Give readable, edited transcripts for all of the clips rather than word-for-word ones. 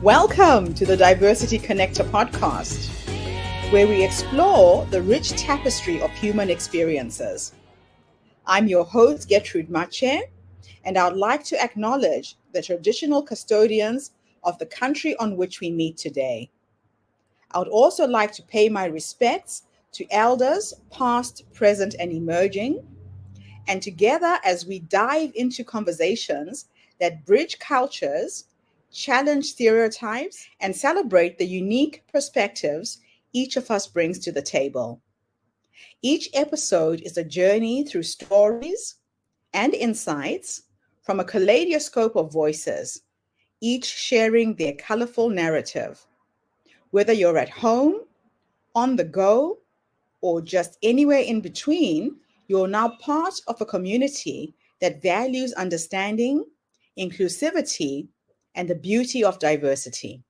Welcome to the Diversity Connector podcast, where we explore the rich tapestry of human experiences. I'm your host, Gertrude Mache, and I'd like to acknowledge the traditional custodians of the country on which we meet today. I would also like to pay my respects to elders, past, present, and emerging, and together as we dive into conversations that bridge cultures, challenge stereotypes, and celebrate the unique perspectives each of us brings to the table. Each episode is a journey through stories and insights from a kaleidoscope of voices, each sharing their colorful narrative. Whether you're at home, on the go, or just anywhere in between, you're now part of a community that values understanding, inclusivity, and the beauty of diversity.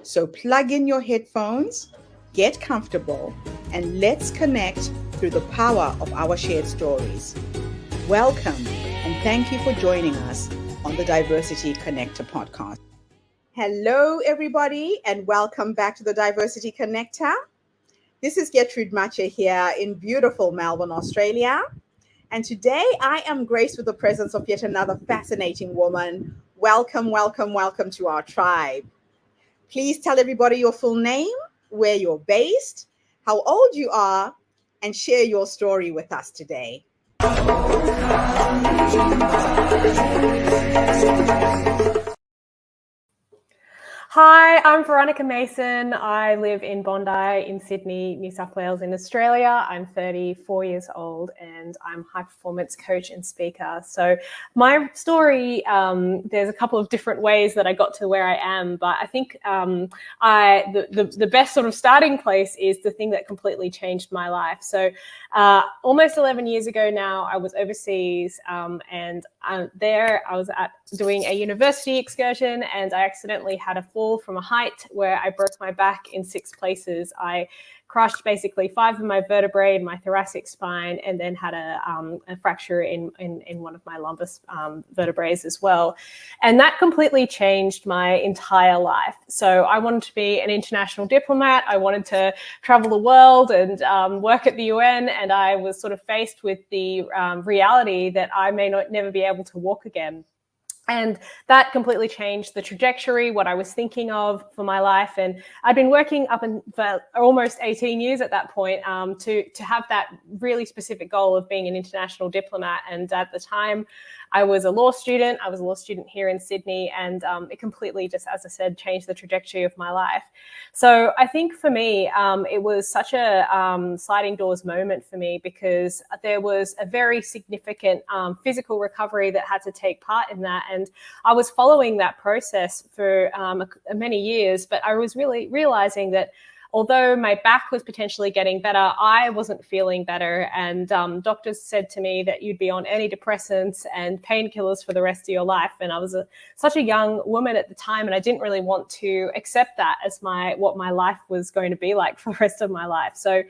So plug in your headphones, get comfortable, and let's connect through the power of our shared stories. Welcome, and thank you for joining us on the Diversity Connector podcast. Hello, everybody, and welcome back to the Diversity Connector. This is Gertrude Mache here in beautiful Melbourne, Australia. And today I am graced with the presence of yet another fascinating woman. Welcome, welcome, welcome to our tribe. Please tell everybody your full name, where you're based, how old you are, and share your story with us today. Hi, I'm Veronica Mason. I live in Bondi in Sydney, New South Wales in Australia. I'm 34 years old and I'm a high performance coach and speaker. So my story, there's a couple of different ways that I got to where I am, but I think the best sort of starting place is the thing that completely changed my life. So almost 11 years ago now, I was overseas and there I was doing a university excursion and I accidentally had a fall from a height where I broke my back in 6 places. I crushed basically 5 of my vertebrae in my thoracic spine and then had a fracture in one of my lumbar vertebrae as well. And that completely changed my entire life. So I wanted to be an international diplomat. I wanted to travel the world and work at the UN. And I was sort of faced with the reality that I may never be able to walk again. And that completely changed the trajectory, what I was thinking of for my life. And I'd been working for almost 18 years at that point to have that really specific goal of being an international diplomat. And at the time, I was a law student. I was a law student here in Sydney, and it completely just, as I said, changed the trajectory of my life. So I think for me, it was such a sliding doors moment for me because there was a very significant physical recovery that had to take part in that. And I was following that process for many years, but I was really realizing that although my back was potentially getting better, I wasn't feeling better. And doctors said to me that you'd be on antidepressants and painkillers for the rest of your life. And I was such a young woman at the time, and I didn't really want to accept that as what my life was going to be like for the rest of my life. So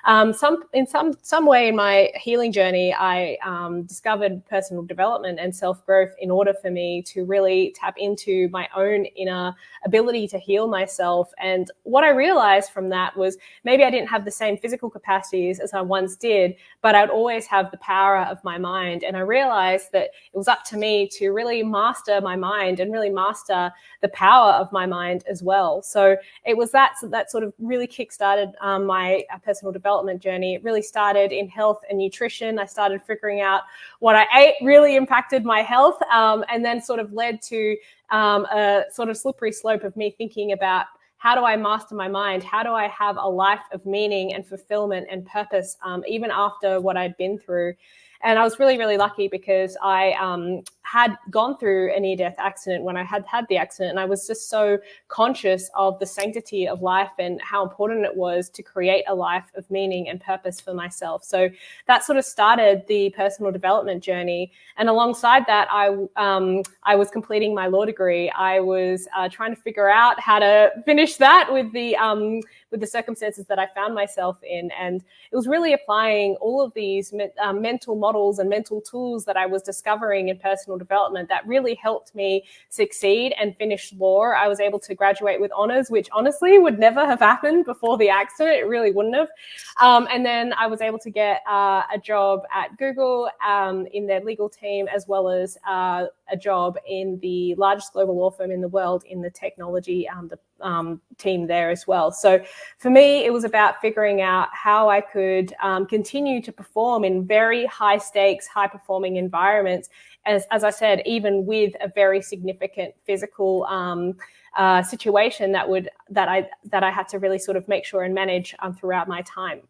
in some way in my healing journey, I discovered personal development and self-growth in order for me to really tap into my own inner ability to heal myself. And what I realized from that was maybe I didn't have the same physical capacities as I once did, but I'd always have the power of my mind. And I realized that it was up to me to really master my mind and really master the power of my mind as well. So it was that sort of really kickstarted my personal development journey. It really started in health and nutrition. I started figuring out what I ate really impacted my health, and then sort of led to a sort of slippery slope of me thinking about how do I master my mind? How do I have a life of meaning and fulfillment and purpose, even after what I'd been through? And I was really, really lucky because I had gone through a near-death accident when I had the accident. And I was just so conscious of the sanctity of life and how important it was to create a life of meaning and purpose for myself. So that sort of started the personal development journey. And alongside that, I was completing my law degree. I was trying to figure out how to finish that with the circumstances that I found myself in. And it was really applying all of these mental models and mental tools that I was discovering in personal personal development that really helped me succeed and finish law. I was able to graduate with honors, which honestly would never have happened before the accident. It really wouldn't have. And then I was able to get a job at Google in their legal team, as well as a job in the largest global law firm in the world in the technology team there as well. So for me, it was about figuring out how I could continue to perform in very high stakes, high performing environments, as I said, even with a very significant physical situation that I had to really sort of make sure and manage throughout my time.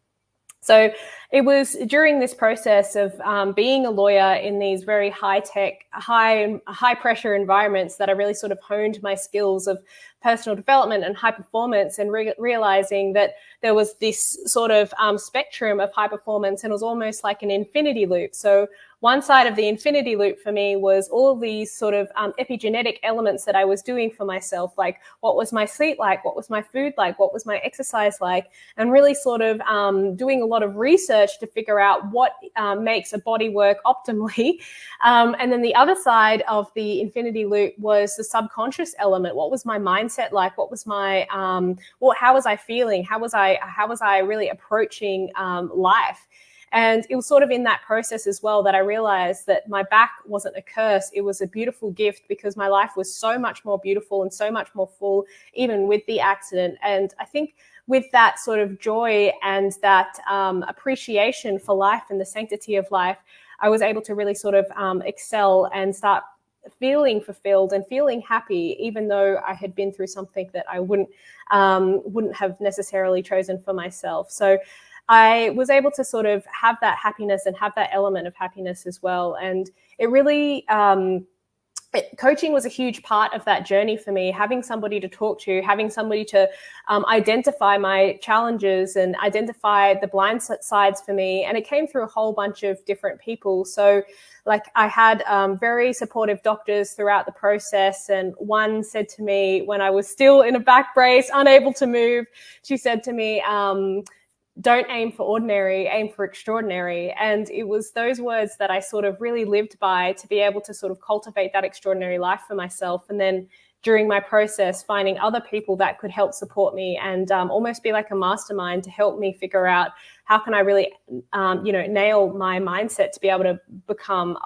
So it was during this process of being a lawyer in these very high-tech, high-pressure environments that I really sort of honed my skills of personal development and high performance, and realizing that there was this sort of spectrum of high performance, and it was almost like an infinity loop. So one side of the infinity loop for me was all these sort of epigenetic elements that I was doing for myself, like what was my sleep like, what was my food like, what was my exercise like, and really sort of doing a lot of research to figure out what makes a body work optimally. And then the other side of the infinity loop was the subconscious element. What was my mindset like? What was my how was I feeling? How was I really approaching life? And it was sort of in that process as well that I realized that my back wasn't a curse. It was a beautiful gift, because my life was so much more beautiful and so much more full, even with the accident. And I think with that sort of joy and that appreciation for life and the sanctity of life, I was able to really sort of excel and start feeling fulfilled and feeling happy, even though I had been through something that I wouldn't have necessarily chosen for myself. So I was able to sort of have that happiness and have that element of happiness as well. And it really, coaching was a huge part of that journey for me, having somebody to talk to, having somebody to identify my challenges and identify the blind sides for me. And it came through a whole bunch of different people. So like I had very supportive doctors throughout the process. And one said to me when I was still in a back brace, unable to move, she said to me, don't aim for ordinary, aim for extraordinary. And it was those words that I sort of really lived by, to be able to sort of cultivate that extraordinary life for myself. And then during my process, finding other people that could help support me and almost be like a mastermind to help me figure out how can I really, nail my mindset to be able to become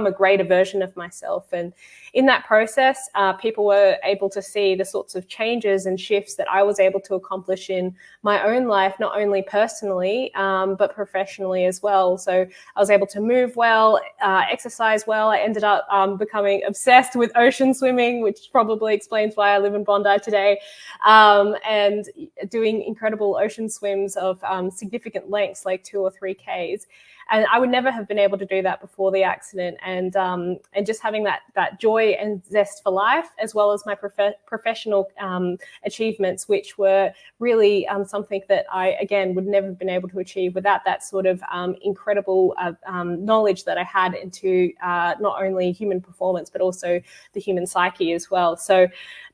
a greater version of myself. And in that process, people were able to see the sorts of changes and shifts that I was able to accomplish in my own life, not only personally, but professionally as well. So I was able to move well, exercise well. I ended up becoming obsessed with ocean swimming, which probably explains why I live in Bondi today, and doing incredible ocean swims of significant lengths, like 2 or 3 Ks. And I would never have been able to do that before the accident. And just having that joy and zest for life, as well as my professional achievements, which were really something that I, again, would never have been able to achieve without that sort of incredible knowledge that I had into not only human performance, but also the human psyche as well. So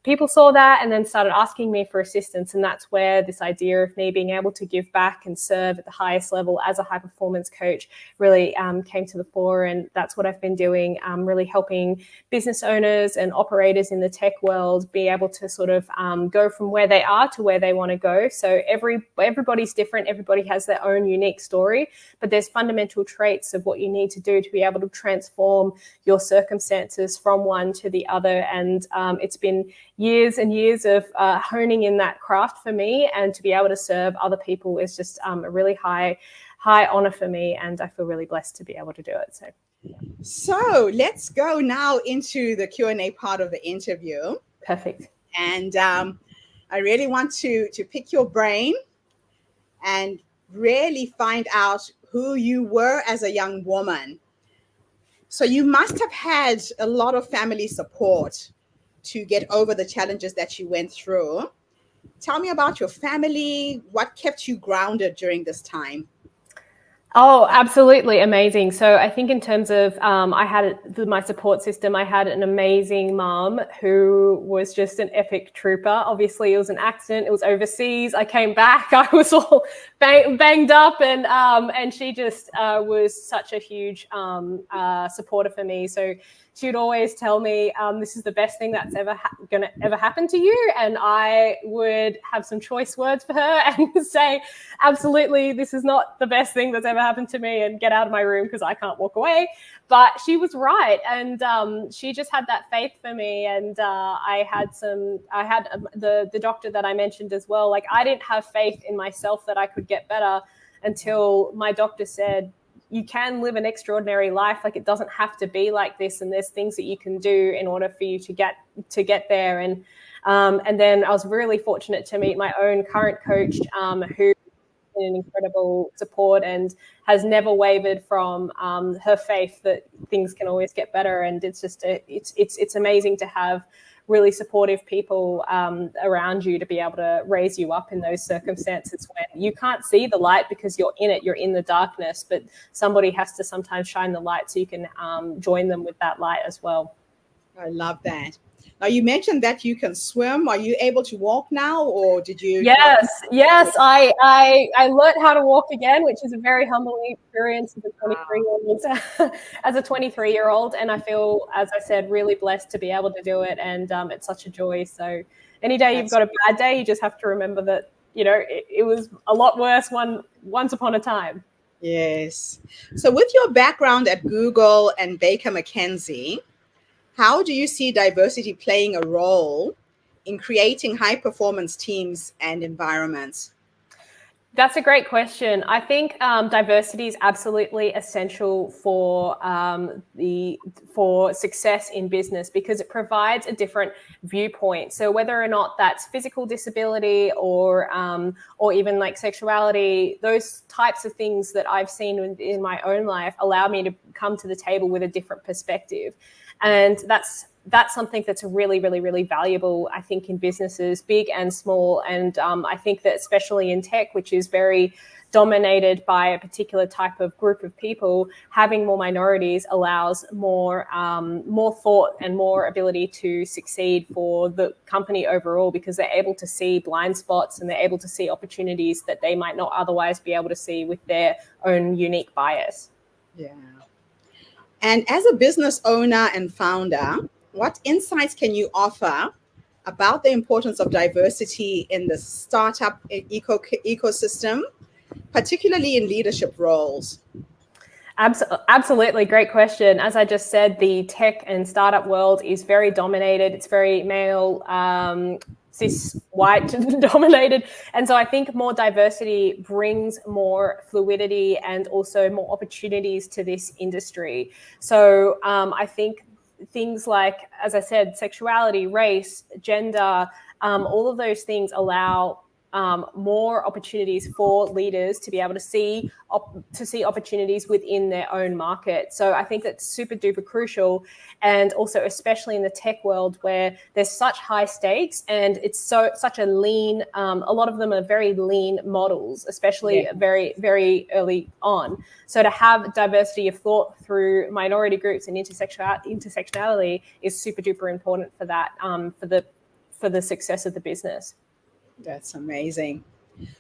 people saw that and then started asking me for assistance. And that's where this idea of me being able to give back and serve at the highest level as a high performance coach really came to the fore. And that's what I've been doing, really helping business owners and operators in the tech world be able to sort of go from where they are to where they want to go. So everybody's different. Everybody has their own unique story, but there's fundamental traits of what you need to do to be able to transform your circumstances from one to the other. And it's been years and years of honing in that craft for me, and to be able to serve other people is just a really high honor for me, and I feel really blessed to be able to do it. So let's go now into the Q&A part of the interview. Perfect. And I really want to pick your brain and really find out who you were as a young woman. So you must have had a lot of family support to get over the challenges that you went through. Tell me about your family. What kept you grounded during this time? Oh, absolutely amazing. So I think in terms of I had my support system, I had an amazing mom who was just an epic trooper. Obviously, it was an accident. It was overseas. I came back. I was all banged up, and she just was such a huge supporter for me. So she would always tell me, this is the best thing that's going to ever happen to you. And I would have some choice words for her and say, absolutely, this is not the best thing that's ever happened to me, and get out of my room because I can't walk away. But she was right. And she just had that faith for me. And I had the doctor that I mentioned as well. Like, I didn't have faith in myself that I could get better until my doctor said, you can live an extraordinary life. Like, it doesn't have to be like this, and there's things that you can do in order for you to get there. And then I was really fortunate to meet my own current coach, who an incredible support and has never wavered from her faith that things can always get better. And it's just it's amazing to have really supportive people around you to be able to raise you up in those circumstances when you can't see the light because you're in the darkness, but somebody has to sometimes shine the light so you can join them with that light as well. I love that. Now, you mentioned that you can swim. Are you able to walk now, or did you? Yes. I learned how to walk again, which is a very humbling experience as a 23-year-old. As a 23-year-old, and I feel, as I said, really blessed to be able to do it, and it's such a joy. So, any day you've got a bad day, you just have to remember that it was a lot worse once upon a time. Yes. So, with your background at Google and Baker McKenzie, how do you see diversity playing a role in creating high-performance teams and environments? That's a great question. I think diversity is absolutely essential for success in business, because it provides a different viewpoint. So whether or not that's physical disability or even like sexuality, those types of things that I've seen in my own life allow me to come to the table with a different perspective. And that's something that's really, really, really valuable, I think, in businesses, big and small. And I think that especially in tech, which is very dominated by a particular type of group of people, having more minorities allows more thought and more ability to succeed for the company overall, because they're able to see blind spots and they're able to see opportunities that they might not otherwise be able to see with their own unique bias. Yeah. And as a business owner and founder, what insights can you offer about the importance of diversity in the startup ecosystem, particularly in leadership roles? Absolutely. Great question. As I just said, the tech and startup world is very dominated. It's very male, cis, white dominated. And so I think more diversity brings more fluidity and also more opportunities to this industry. So I think things like, as I said, sexuality, race, gender, all of those things allow more opportunities for leaders to be able to see opportunities within their own market. So I think that's super duper crucial, and also especially in the tech world where there's such high stakes and it's such a lean. A lot of them are very lean models, especially very, very early on. So to have diversity of thought through minority groups and intersectionality is super duper important for that, for the success of the business. That's amazing.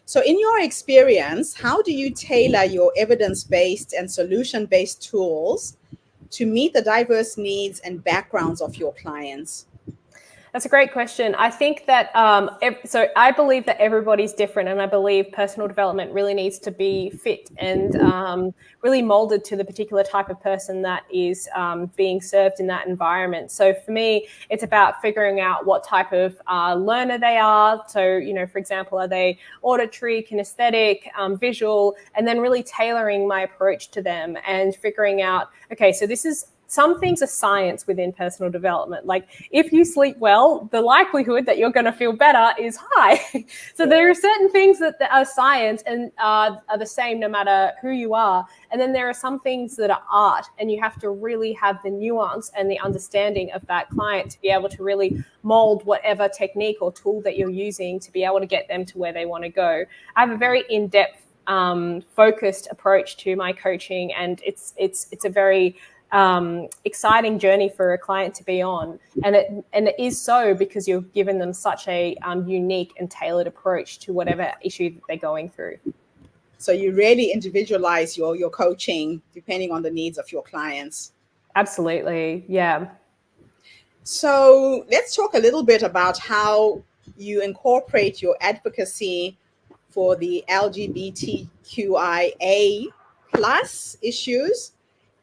So in your experience, how do you tailor your evidence-based and solution-based tools to meet the diverse needs and backgrounds of your clients? That's a great question. I think that, so I believe that everybody's different, and I believe personal development really needs to be fit and really molded to the particular type of person that is being served in that environment. So for me, it's about figuring out what type of learner they are. So, for example, are they auditory, kinesthetic, visual, and then really tailoring my approach to them and figuring out, okay, so some things are science within personal development. Like if you sleep well, the likelihood that you're going to feel better is high. So there are certain things that are science and are the same no matter who you are. And then there are some things that are art, and you have to really have the nuance and the understanding of that client to be able to really mold whatever technique or tool that you're using to be able to get them to where they want to go. I have a very in-depth focused approach to my coaching, and it's a very exciting journey for a client to be on, and it is so because you've given them such a unique and tailored approach to whatever issue that they're going through. So you really individualize your coaching depending on the needs of your clients. Absolutely, yeah. So let's talk a little bit about how you incorporate your advocacy for the LGBTQIA plus issues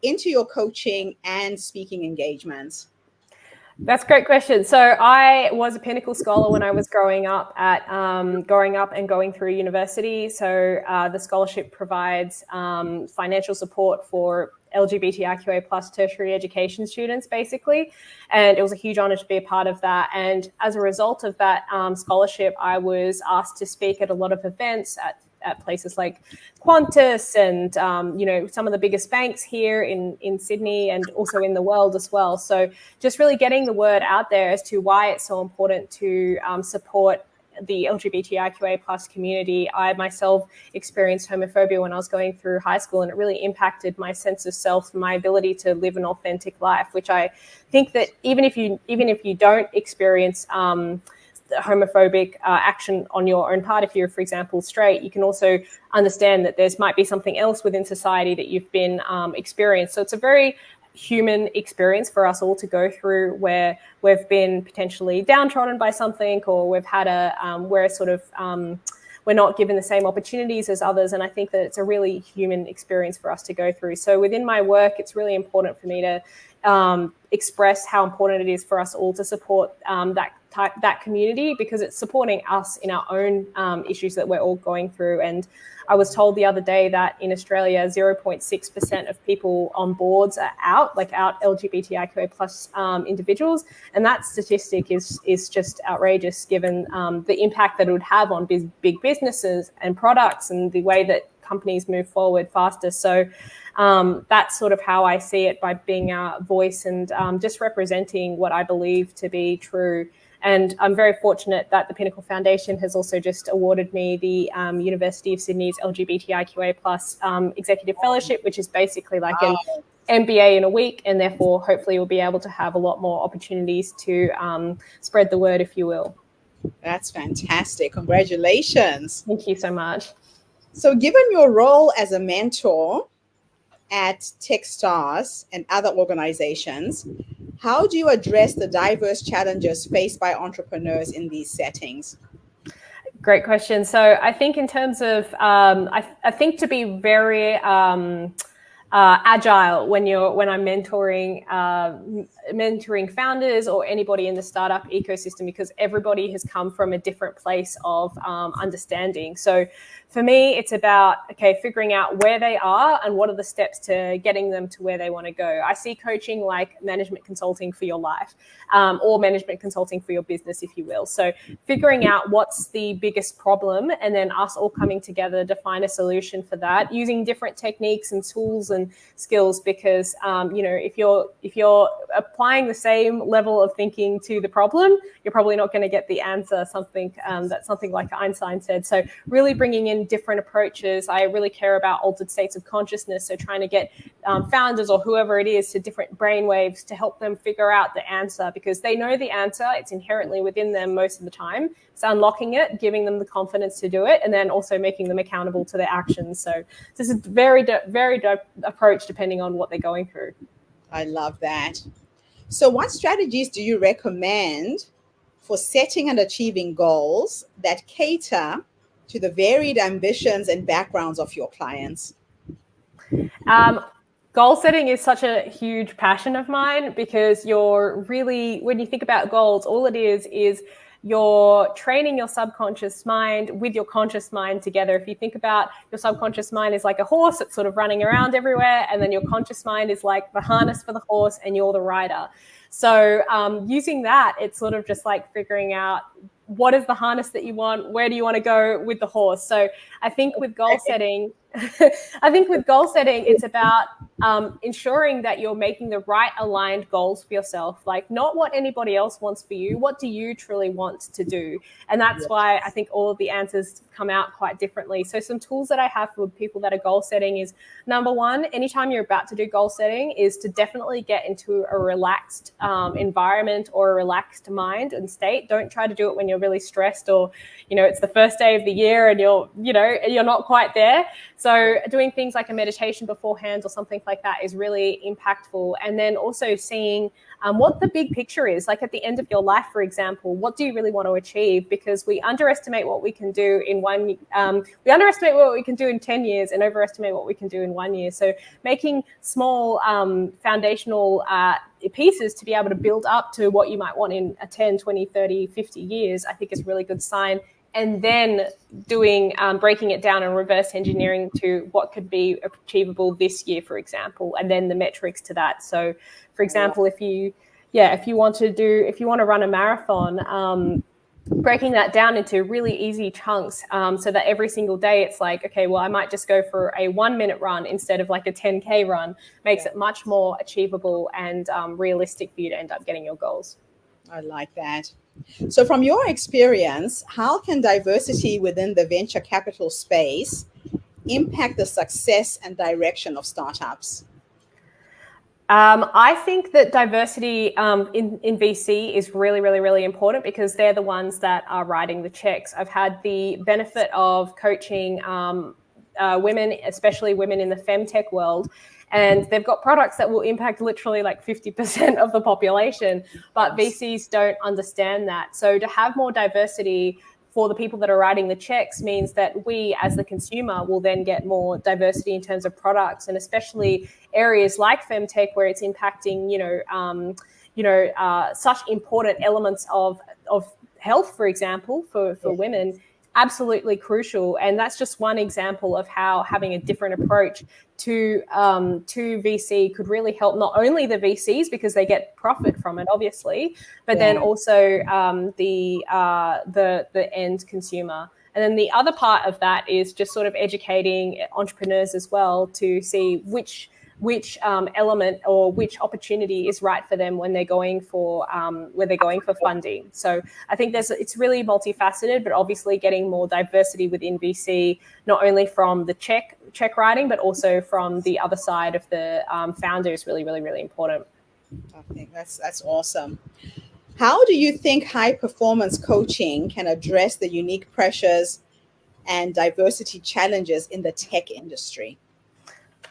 into your coaching and speaking engagements. That's a great question. So I was a Pinnacle Scholar when I was growing up and going through university. So the scholarship provides financial support for LGBTIQA plus tertiary education students, basically. And it was a huge honor to be a part of that. And as a result of that scholarship, I was asked to speak at a lot of events at places like Qantas and, some of the biggest banks here in Sydney and also in the world as well. So just really getting the word out there as to why it's so important to support the LGBTIQA plus community. I myself experienced homophobia when I was going through high school, and it really impacted my sense of self and my ability to live an authentic life, which I think that even if you don't experience homophobic action on your own part, if you're, for example, straight, you can also understand that there might be something else within society that you've been experienced. So it's a very human experience for us all to go through, where we've been potentially downtrodden by something, or we've had we're not given the same opportunities as others. And I think that it's a really human experience for us to go through. So within my work, it's really important for me to express how important it is for us all to support that community, because it's supporting us in our own issues that we're all going through. And I was told the other day that in Australia, 0.6% of people on boards are out LGBTIQA plus individuals. And that statistic is just outrageous, given the impact that it would have on big businesses and products and the way that companies move forward faster. So that's sort of how I see it, by being a voice and just representing what I believe to be true. And I'm very fortunate that the Pinnacle Foundation has also just awarded me the University of Sydney's LGBTIQA plus Executive Fellowship, which is basically like an MBA in a week, and therefore hopefully we'll be able to have a lot more opportunities to spread the word, if you will. That's fantastic. Congratulations. Thank you so much. So given your role as a mentor at Techstars and other organizations, how do you address the diverse challenges faced by entrepreneurs in these settings? Great question. So I think in terms of, I think to be very agile when I'm mentoring founders or anybody in the startup ecosystem, because everybody has come from a different place of understanding. So for me, it's about, figuring out where they are and what are the steps to getting them to where they want to go. I see coaching like management consulting for your life, or management consulting for your business, if you will. So figuring out what's the biggest problem, and then us all coming together to find a solution for that, using different techniques and tools and skills, because if you're applying the same level of thinking to the problem, you're probably not going to get the answer. Something like Einstein said. So really bringing in different approaches. I really care about altered states of consciousness. So trying to get founders or whoever it is to different brainwaves to help them figure out the answer, because they know the answer. It's inherently within them most of the time. So unlocking it, giving them the confidence to do it, and then also making them accountable to their actions. So this is very dope approach depending on what they're going through. I love that. So what strategies do you recommend for setting and achieving goals that cater to the varied ambitions and backgrounds of your clients? Goal setting is such a huge passion of mine, because when you think about goals, all it is you're training your subconscious mind with your conscious mind together. If you think about your subconscious mind is like a horse that's sort of running around everywhere, and then your conscious mind is like the harness for the horse and you're the rider. So using that, it's sort of just like figuring out what is the harness that you want, where do you want to go with the horse. So I think with goal setting, I think with goal setting, it's about ensuring that you're making the right aligned goals for yourself, like not what anybody else wants for you. What do you truly want to do? And that's why I think all of the answers come out quite differently. So some tools that I have for people that are goal setting is, number one, anytime you're about to do goal setting, is to definitely get into a relaxed environment or a relaxed mind and state. Don't try to do it when you're really stressed, or it's the first day of the year and you're not quite there. So doing things like a meditation beforehand or something like that is really impactful. And then also seeing what the big picture is, like at the end of your life, for example, what do you really want to achieve? Because we underestimate what we can do in we underestimate what we can do in 10 years and overestimate what we can do in 1 year. So making small foundational pieces to be able to build up to what you might want in a 10, 20, 30, 50 years, I think is a really good sign. And then doing breaking it down and reverse engineering to what could be achievable this year, for example, and then the metrics to that. So, for example, if you want to run a marathon, breaking that down into really easy chunks, so that every single day it's like, okay, well, I might just go for a 1 minute run instead of like a 10K run, makes it much more achievable and realistic for you to end up getting your goals. I like that. So from your experience, how can diversity within the venture capital space impact the success and direction of startups? I think that diversity in VC is really, really, really important because they're the ones that are writing the checks. I've had the benefit of coaching women, especially women in the femtech world, and they've got products that will impact literally like 50% of the population, but VCs don't understand that. So to have more diversity for the people that are writing the checks means that we as the consumer will then get more diversity in terms of products, and especially areas like femtech where it's impacting, such important elements of health, for example, for women. Absolutely crucial. And that's just one example of how having a different approach to VC could really help not only the VCs because they get profit from it, obviously, but then also the end consumer. And then the other part of that is just sort of educating entrepreneurs as well to see which element or which opportunity is right for them when they're going for funding. So I think it's really multifaceted, but obviously getting more diversity within VC, not only from the check writing, but also from the other side of the founder is really, really, really important. I think that's awesome. How do you think high performance coaching can address the unique pressures and diversity challenges in the tech industry?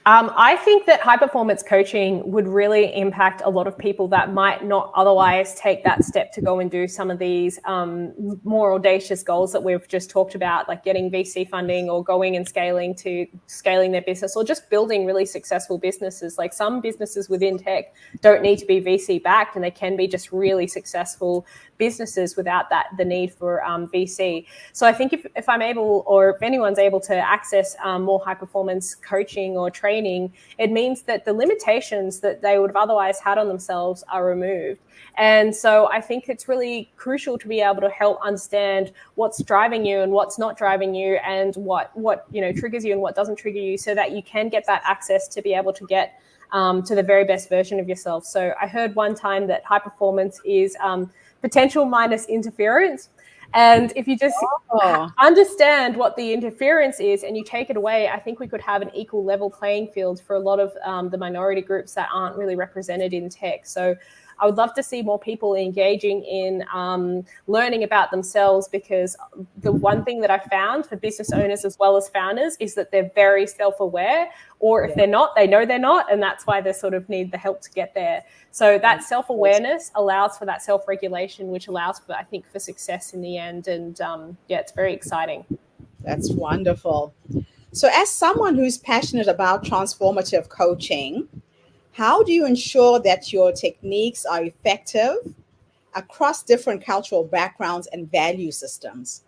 I think that high performance coaching would really impact a lot of people that might not otherwise take that step to go and do some of these more audacious goals that we've just talked about, like getting VC funding or going and scaling their business or just building really successful businesses. Like some businesses within tech don't need to be VC backed and they can be just really successful businesses without the need for VC. So I think if I'm able, or if anyone's able to access more high performance coaching or training, it means that the limitations that they would have otherwise had on themselves are removed. And so I think it's really crucial to be able to help understand what's driving you and what's not driving you, and what triggers you and what doesn't trigger you, so that you can get that access to be able to get to the very best version of yourself. So I heard one time that high performance is potential minus interference. And if you just understand what the interference is and you take it away, I think we could have an equal level playing field for a lot of the minority groups that aren't really represented in tech. So I would love to see more people engaging in learning about themselves, because the one thing that I found for business owners as well as founders is that they're very self-aware, or if they're not, they know they're not, and that's why they sort of need the help to get there. So that self-awareness allows for that self-regulation, which allows for, I think, for success in the end. And it's very exciting. That's wonderful. So as someone who's passionate about transformative coaching, how do you ensure that your techniques are effective across different cultural backgrounds and value systems?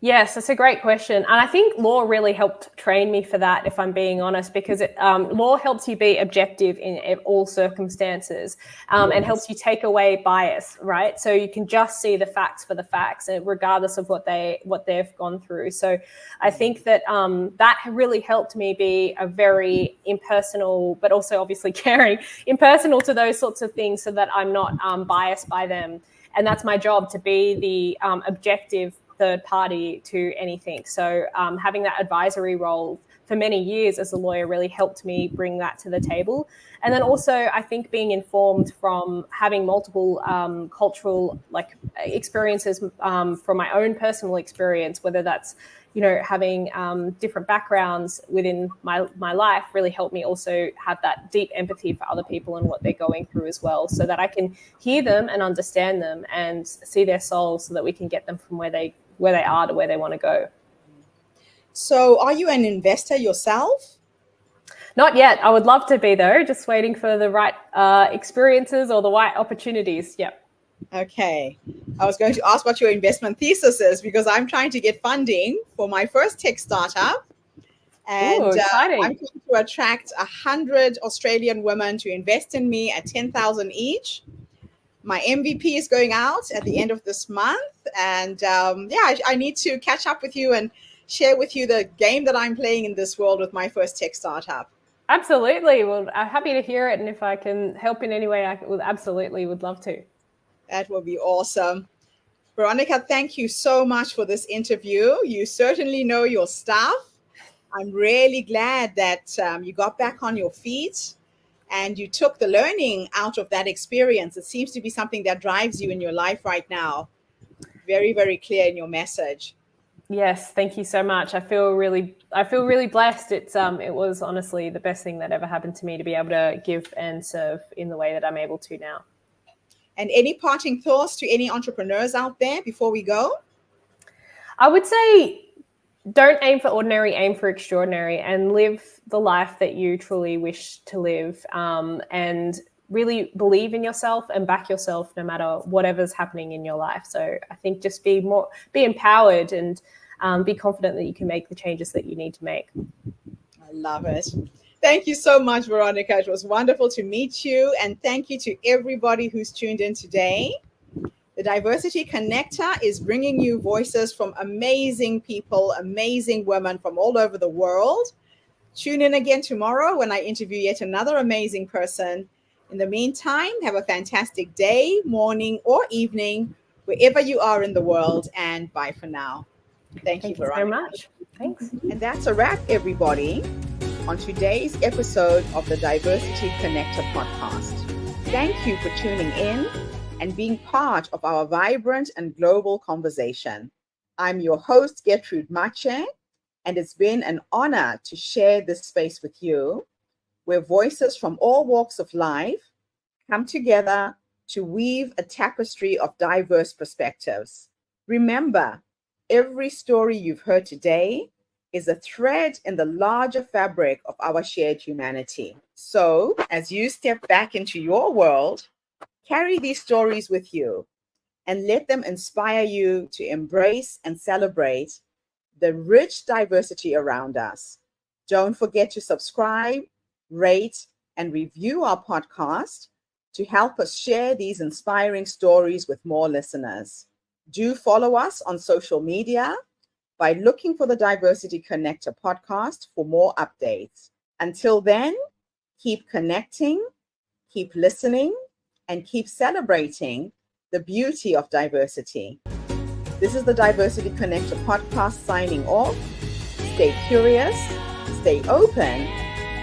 Yes, that's a great question. And I think law really helped train me for that, if I'm being honest, because law helps you be objective in all circumstances, and helps you take away bias, right? So you can just see the facts for the facts, regardless of what they've gone through. So I think that that really helped me be a very impersonal, but also obviously caring, impersonal to those sorts of things, so that I'm not biased by them. And that's my job, to be the objective third party to anything. So having that advisory role for many years as a lawyer really helped me bring that to the table. And then also, I think being informed from having multiple cultural experiences from my own personal experience, whether that's having different backgrounds within my life, really helped me also have that deep empathy for other people and what they're going through as well, so that I can hear them and understand them and see their souls, so that we can get them from where they are to where they want to go. So are you an investor yourself? Not yet. I would love to be, though, just waiting for the right experiences or the right opportunities. Yep. Okay. I was going to ask what your investment thesis is, because I'm trying to get funding for my first tech startup. And I'm going to attract 100 Australian women to invest in me at 10,000 each. My MVP is going out at the end of this month. And I need to catch up with you and share with you the game that I'm playing in this world with my first tech startup. Absolutely. Well, I'm happy to hear it. And if I can help in any way, I would love to. That will be awesome. Veronica, thank you so much for this interview. You certainly know your stuff. I'm really glad that you got back on your feet and you took the learning out of that experience. It seems to be something that drives you in your life right now. Very, very clear in your message. Yes, thank you so much. I feel really blessed. It was honestly the best thing that ever happened to me, to be able to give and serve in the way that I'm able to now. And any parting thoughts to any entrepreneurs out there before we go? I would say, don't aim for ordinary, aim for extraordinary, and live the life that you truly wish to live. And really believe in yourself and back yourself no matter whatever's happening in your life. So I think just be empowered and be confident that you can make the changes that you need to make. I love it. Thank you so much, Veronica. It was wonderful to meet you. And thank you to everybody who's tuned in today. The Diversity Connector is bringing you voices from amazing people, amazing women from all over the world. Tune in again tomorrow when I interview yet another amazing person. In the meantime, have a fantastic day, morning, or evening, wherever you are in the world. And bye for now. Thank you, Veronica. Very much. Thanks. And that's a wrap, everybody, on today's episode of the Diversity Connector podcast. Thank you for tuning in and being part of our vibrant and global conversation. I'm your host, Gertrude Mache, and it's been an honor to share this space with you, where voices from all walks of life come together to weave a tapestry of diverse perspectives. Remember, every story you've heard today is a thread in the larger fabric of our shared humanity. So, as you step back into your world, carry these stories with you and let them inspire you to embrace and celebrate the rich diversity around us. Don't forget to subscribe, rate, and review our podcast to help us share these inspiring stories with more listeners. Do follow us on social media by looking for the Diversity Connector podcast for more updates. Until then, keep connecting, keep listening, and keep celebrating the beauty of diversity. This is the Diversity Connector podcast signing off. Stay curious, stay open,